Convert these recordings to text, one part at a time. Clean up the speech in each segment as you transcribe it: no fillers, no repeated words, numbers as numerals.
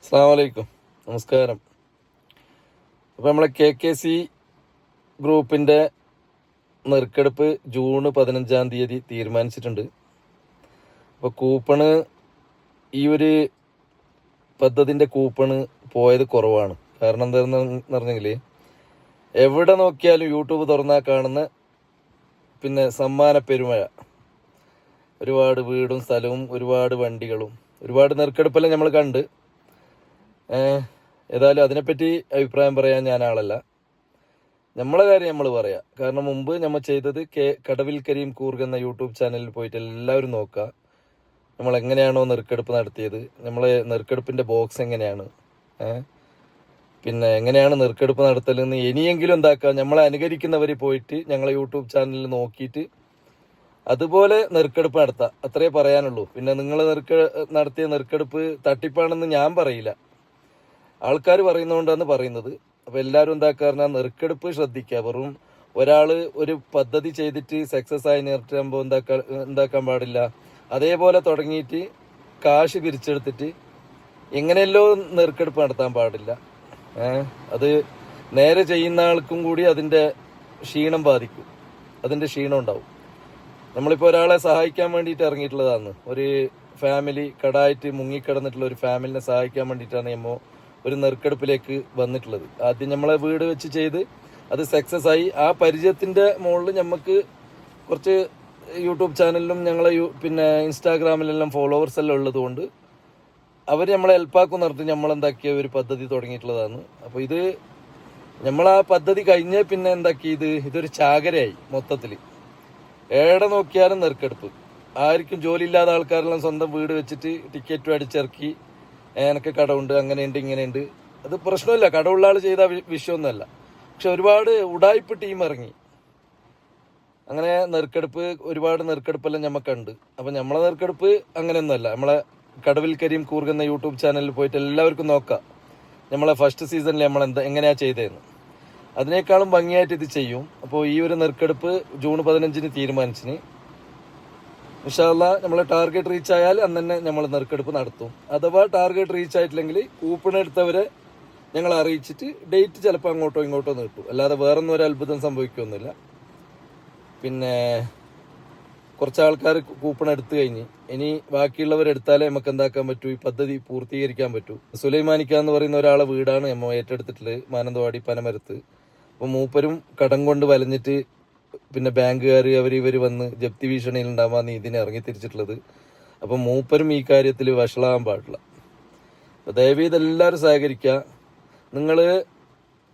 അസ്സലാമു അലൈക്കും, നമസ്കാരം. അപ്പോൾ നമ്മളെ KKC ഗ്രൂപ്പിൻ്റെ നറുക്കെടുപ്പ് ജൂൺ 15 തീരുമാനിച്ചിട്ടുണ്ട്. അപ്പോൾ കൂപ്പണ് ഈ ഒരു പദ്ധതിൻ്റെ കൂപ്പണ് പോയത് കുറവാണ്. കാരണം എന്താണെന്ന് പറഞ്ഞെങ്കിൽ എവിടെ നോക്കിയാലും യൂട്യൂബ് തുറന്നാൽ കാണുന്ന സമ്മാന പെരുമഴ, ഒരുപാട് വീടും സ്ഥലവും ഒരുപാട് വണ്ടികളും ഒരുപാട് നറുക്കെടുപ്പെല്ലാം നമ്മൾ കണ്ട്. ഏതായാലും അതിനെപ്പറ്റി അഭിപ്രായം പറയാൻ ഞാൻ ആളല്ല. നമ്മളെ കാര്യം നമ്മൾ പറയാം. കാരണം മുമ്പ് നമ്മൾ ചെയ്തത് കടവിൽ കരീം കൂർഗ് എന്ന യൂട്യൂബ് ചാനലിൽ പോയിട്ട് എല്ലാവരും നോക്കുക. നമ്മൾ എങ്ങനെയാണോ നറുക്കെടുപ്പ് നടത്തിയത്, നമ്മളെ നറുക്കെടുപ്പിൻ്റെ ബോക്സ് എങ്ങനെയാണ്, എങ്ങനെയാണ് നറുക്കെടുപ്പ് നടത്തലെന്ന് ഇനിയെങ്കിലും എന്താക്കുക, നമ്മളെ അനുകരിക്കുന്നവർ പോയിട്ട് ഞങ്ങളെ യൂട്യൂബ് ചാനലിൽ നോക്കിയിട്ട് അതുപോലെ നറുക്കെടുപ്പ് നടത്താം. അത്രേ പറയാനുള്ളൂ. നിങ്ങൾ നടത്തിയ നറുക്കെടുപ്പ് തട്ടിപ്പാണെന്ന് ഞാൻ പറയില്ല, ആൾക്കാർ പറയുന്നതുകൊണ്ടാണ് പറയുന്നത്. അപ്പോൾ എല്ലാവരും എന്താക്കാറുണ്ട്, നറുക്കെടുപ്പ് ശ്രദ്ധിക്കുക. വെറും ഒരാൾ ഒരു പദ്ധതി ചെയ്തിട്ട് സക്സസ് ആയി നിർത്തുമ്പോൾ എന്താക്കാൻ പാടില്ല, അതേപോലെ തുടങ്ങിയിട്ട് കാശ് പിരിച്ചെടുത്തിട്ട് എങ്ങനെയല്ലോ നറുക്കെടുപ്പ് നടത്താൻ പാടില്ല. അത് നേരെ ചെയ്യുന്ന ആൾക്കും കൂടി അതിൻ്റെ ക്ഷീണം ബാധിക്കും, അതിൻ്റെ ക്ഷീണം ഉണ്ടാവും. നമ്മളിപ്പോൾ ഒരാളെ സഹായിക്കാൻ വേണ്ടിയിട്ട് ഇറങ്ങിയിട്ടുള്ളതാണ്. ഒരു ഫാമിലി കടായിട്ട് മുങ്ങിക്കിടന്നിട്ടുള്ള ഒരു ഫാമിലിനെ സഹായിക്കാൻ വേണ്ടിയിട്ടാണ് നമ്മൾ ഒരു നറുക്കെടുപ്പിലേക്ക് വന്നിട്ടുള്ളത്. ആദ്യം നമ്മളെ വീട് വെച്ച് ചെയ്ത് അത് സക്സസ് ആയി. ആ പരിചയത്തിൻ്റെ മുകളിൽ നമുക്ക് കുറച്ച് യൂട്യൂബ് ചാനലിലും ഞങ്ങളെ ഇൻസ്റ്റാഗ്രാമിലെല്ലാം ഫോളോവേഴ്സ് എല്ലാം ഉള്ളത് കൊണ്ട് അവർ നമ്മളെ ഹെൽപ്പാക്കും നടത്തി നമ്മളെന്താക്കിയ ഒരു പദ്ധതി തുടങ്ങിയിട്ടുള്ളതാണ്. അപ്പോൾ ഇത് നമ്മളാ പദ്ധതി കഴിഞ്ഞ് ഇതൊരു ചാകരയായി മൊത്തത്തിൽ. എവിടെ നോക്കിയാലും നറുക്കെടുപ്പ്. ആർക്കും ജോലിയില്ലാത്ത ആൾക്കാരെല്ലാം സ്വന്തം വീട് വെച്ചിട്ട് ടിക്കറ്റും അടിച്ചിറക്കി എനിക്ക് കടമുണ്ട്, അങ്ങനെയുണ്ട്, ഇങ്ങനെയുണ്ട്. അത് പ്രശ്നമില്ല, കടമുള്ള ആൾ ചെയ്ത വിഷയമൊന്നുമല്ല. പക്ഷെ ഒരുപാട് ഉടായ്പ ടീം ഇറങ്ങി. അങ്ങനെ ഒരുപാട് നറുക്കെടുപ്പെല്ലാം നമുക്കുണ്ട്. അപ്പം നമ്മളെ നറുക്കെടുപ്പ് അങ്ങനെയൊന്നുമല്ല. നമ്മളെ കടവിൽ കരീം കൂർഗ് എന്ന യൂട്യൂബ് ചാനലിൽ പോയിട്ട് എല്ലാവർക്കും നോക്കാം നമ്മളെ ഫസ്റ്റ് സീസണിൽ നമ്മൾ എങ്ങനെയാണ് ചെയ്തതെന്ന്. അതിനേക്കാളും ഭംഗിയായിട്ട് ഇത് ചെയ്യും. അപ്പോൾ ഈ ഒരു നറുക്കെടുപ്പ് ജൂൺ 15 തീരുമാനിച്ചിന്. ഇൻഷാ അല്ലാഹ് നമ്മളെ ടാർഗറ്റ് റീച്ച് ആയാൽ അന്ന് തന്നെ നമ്മൾ നറുക്കെടുപ്പ് നടത്തും. അഥവാ ടാർഗറ്റ് റീച്ച് ആയിട്ടില്ലെങ്കിൽ കൂപ്പൺ എടുത്തവരെ ഞങ്ങൾ അറിയിച്ചിട്ട് ഡേറ്റ് ചിലപ്പോൾ അങ്ങോട്ടോ ഇങ്ങോട്ടോ നീട്ടും. അല്ലാതെ വേറൊന്നും ഒരു അത്ഭുതം സംഭവിക്കുകയൊന്നുമില്ല. കുറച്ച് ആൾക്കാർ കൂപ്പൺ എടുത്തു കഴിഞ്ഞ് ഇനി ബാക്കിയുള്ളവരെടുത്താലേ നമുക്ക് എന്താക്കാൻ പറ്റൂ, ഈ പദ്ധതി പൂർത്തീകരിക്കാൻ പറ്റൂ. സുലൈമാനിക്ക എന്ന് പറയുന്ന ഒരാളെ വീടാണ് നമ്മൾ ഏറ്റെടുത്തിട്ടുള്ളത്, മാനന്തവാടി പനമരത്ത്. അപ്പോൾ മൂപ്പരും കടം കൊണ്ട് വലഞ്ഞിട്ട് ബാങ്കുകാർ ഇവർ വന്ന് ജപ്തി ഭീഷണിയിൽ ഉണ്ടാവാൻ ഇതിനെ ഇറങ്ങി തിരിച്ചിട്ടുള്ളത്. അപ്പം മൂപ്പരും ഈ കാര്യത്തിൽ വഷളാകാൻ പാടില്ല. അപ്പോൾ ദയവീത് എല്ലാവരും സഹകരിക്കുക. നിങ്ങൾ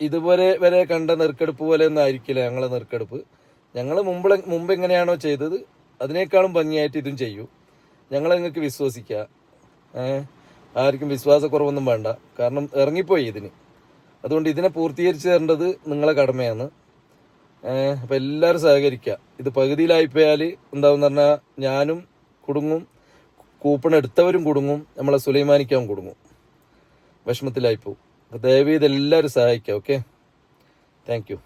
ഇതുവരെ വരെ കണ്ട നറുക്കെടുപ്പ് പോലെ ഒന്നും ആയിരിക്കില്ല ഞങ്ങളെ നറുക്കെടുപ്പ്. ഞങ്ങൾ മുമ്പ് എങ്ങനെയാണോ ചെയ്തത് അതിനേക്കാളും ഭംഗിയായിട്ട് ഇതും ചെയ്യൂ. ഞങ്ങളെ നിങ്ങൾക്ക് വിശ്വസിക്കുക. ആർക്കും വിശ്വാസക്കുറവൊന്നും വേണ്ട. കാരണം ഇറങ്ങിപ്പോയി ഇതിന്. അതുകൊണ്ട് ഇതിനെ പൂർത്തീകരിച്ച് തരേണ്ടത് നിങ്ങളെ കടമയാണ്. അപ്പം എല്ലാവരും സഹകരിക്കുക. ഇത് പകുതിയിലായിപ്പോയാൽ എന്താവെന്ന് പറഞ്ഞാൽ ഞാനും കുടുങ്ങും, കൂപ്പൺ എടുത്തവരും കുടുങ്ങും, നമ്മളെ സുലൈമാനിക്കാൻ കുടുങ്ങും, വിഷമത്തിലായിപ്പോവും. അപ്പോൾ ദയവ് ചെയ്ത് എല്ലാവരും സഹായിക്കുക. Okay, thank you.